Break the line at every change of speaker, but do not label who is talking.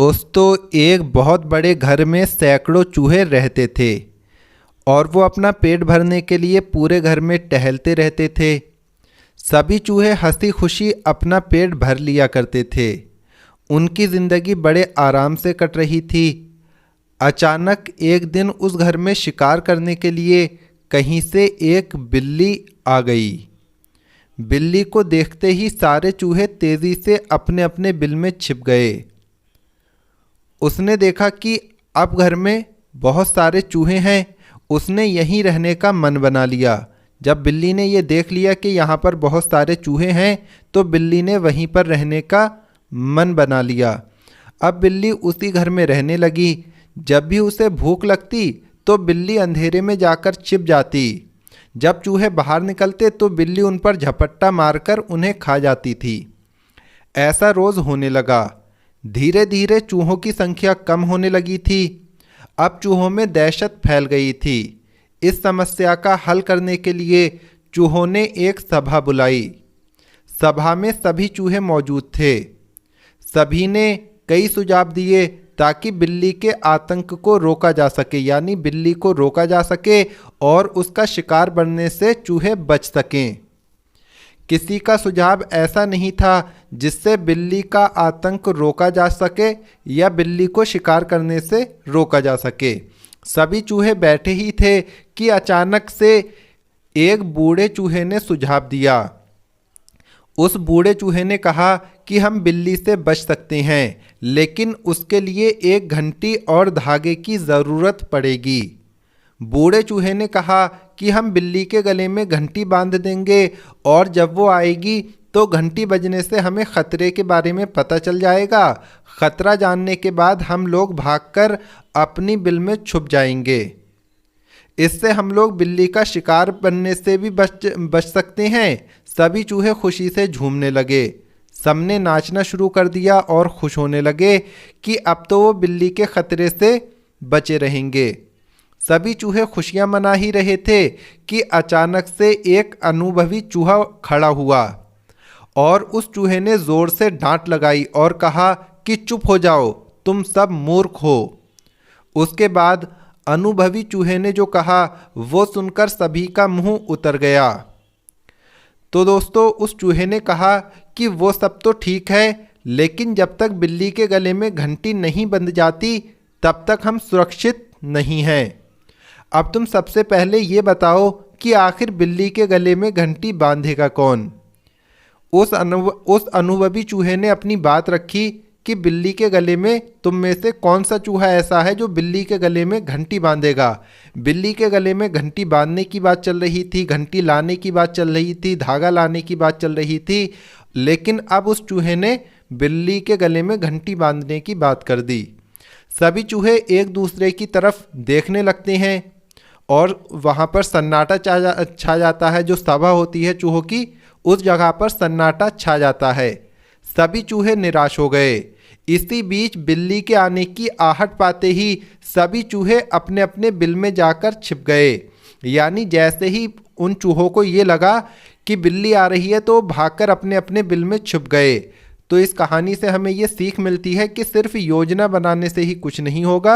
दोस्तों, एक बहुत बड़े घर में सैकड़ों चूहे रहते थे और वो अपना पेट भरने के लिए पूरे घर में टहलते रहते थे। सभी चूहे हंसी खुशी अपना पेट भर लिया करते थे। उनकी ज़िंदगी बड़े आराम से कट रही थी। अचानक एक दिन उस घर में शिकार करने के लिए कहीं से एक बिल्ली आ गई। बिल्ली को देखते ही सारे चूहे तेज़ी से अपने अपने बिल में छिप गए। उसने देखा कि अब घर में बहुत सारे चूहे हैं। उसने यहीं रहने का मन बना लिया। जब बिल्ली ने ये देख लिया कि यहाँ पर बहुत सारे चूहे हैं तो बिल्ली ने वहीं पर रहने का मन बना लिया। अब बिल्ली उसी घर में रहने लगी। जब भी उसे भूख लगती तो बिल्ली अंधेरे में जाकर छिप जाती। जब चूहे बाहर निकलते तो बिल्ली उन पर झपट्टा मारकर उन्हें खा जाती थी। ऐसा रोज़ होने लगा। धीरे धीरे चूहों की संख्या कम होने लगी थी। अब चूहों में दहशत फैल गई थी। इस समस्या का हल करने के लिए चूहों ने एक सभा बुलाई। सभा में सभी चूहे मौजूद थे। सभी ने कई सुझाव दिए ताकि बिल्ली के आतंक को रोका जा सके, यानी बिल्ली को रोका जा सके और उसका शिकार बनने से चूहे बच सकें। किसी का सुझाव ऐसा नहीं था जिससे बिल्ली का आतंक रोका जा सके या बिल्ली को शिकार करने से रोका जा सके। सभी चूहे बैठे ही थे कि अचानक से एक बूढ़े चूहे ने सुझाव दिया। उस बूढ़े चूहे ने कहा कि हम बिल्ली से बच सकते हैं, लेकिन उसके लिए एक घंटी और धागे की ज़रूरत पड़ेगी। बूढ़े चूहे ने कहा कि हम बिल्ली के गले में घंटी बांध देंगे और जब वो आएगी तो घंटी बजने से हमें खतरे के बारे में पता चल जाएगा। खतरा जानने के बाद हम लोग भागकर अपनी बिल में छुप जाएंगे। इससे हम लोग बिल्ली का शिकार बनने से भी बच सकते हैं। सभी चूहे खुशी से झूमने लगे। सबने नाचना शुरू कर दिया और खुश होने लगे कि अब तो वो बिल्ली के खतरे से बचे रहेंगे। सभी चूहे खुशियां मना ही रहे थे कि अचानक से एक अनुभवी चूहा खड़ा हुआ और उस चूहे ने जोर से डांट लगाई और कहा कि चुप हो जाओ, तुम सब मूर्ख हो। उसके बाद अनुभवी चूहे ने जो कहा वो सुनकर सभी का मुंह उतर गया। तो दोस्तों, उस चूहे ने कहा कि वो सब तो ठीक है, लेकिन जब तक बिल्ली के गले में घंटी नहीं बंध जाती तब तक हम सुरक्षित नहीं हैं। अब तुम सबसे पहले ये बताओ कि आखिर बिल्ली के गले में घंटी बांधेगा कौन? उस अनुभवी चूहे ने अपनी बात रखी कि बिल्ली के गले में तुम में से कौन सा चूहा ऐसा है जो बिल्ली के गले में घंटी बांधेगा। बिल्ली के गले में घंटी बांधने की बात चल रही थी, घंटी लाने की बात चल रही थी, धागा लाने की बात चल रही थी, लेकिन अब उस चूहे ने बिल्ली के गले में घंटी बांधने की बात कर दी। सभी चूहे एक दूसरे की तरफ देखने लगते हैं और वहाँ पर सन्नाटा छा जाता है। जो सभा होती है चूहों की, उस जगह पर सन्नाटा छा जाता है। सभी चूहे निराश हो गए। इसी बीच बिल्ली के आने की आहट पाते ही सभी चूहे अपने अपने बिल में जाकर छिप गए। यानी जैसे ही उन चूहों को ये लगा कि बिल्ली आ रही है तो भागकर अपने अपने बिल में छुप गए। तो इस कहानी से हमें ये सीख मिलती है कि सिर्फ योजना बनाने से ही कुछ नहीं होगा।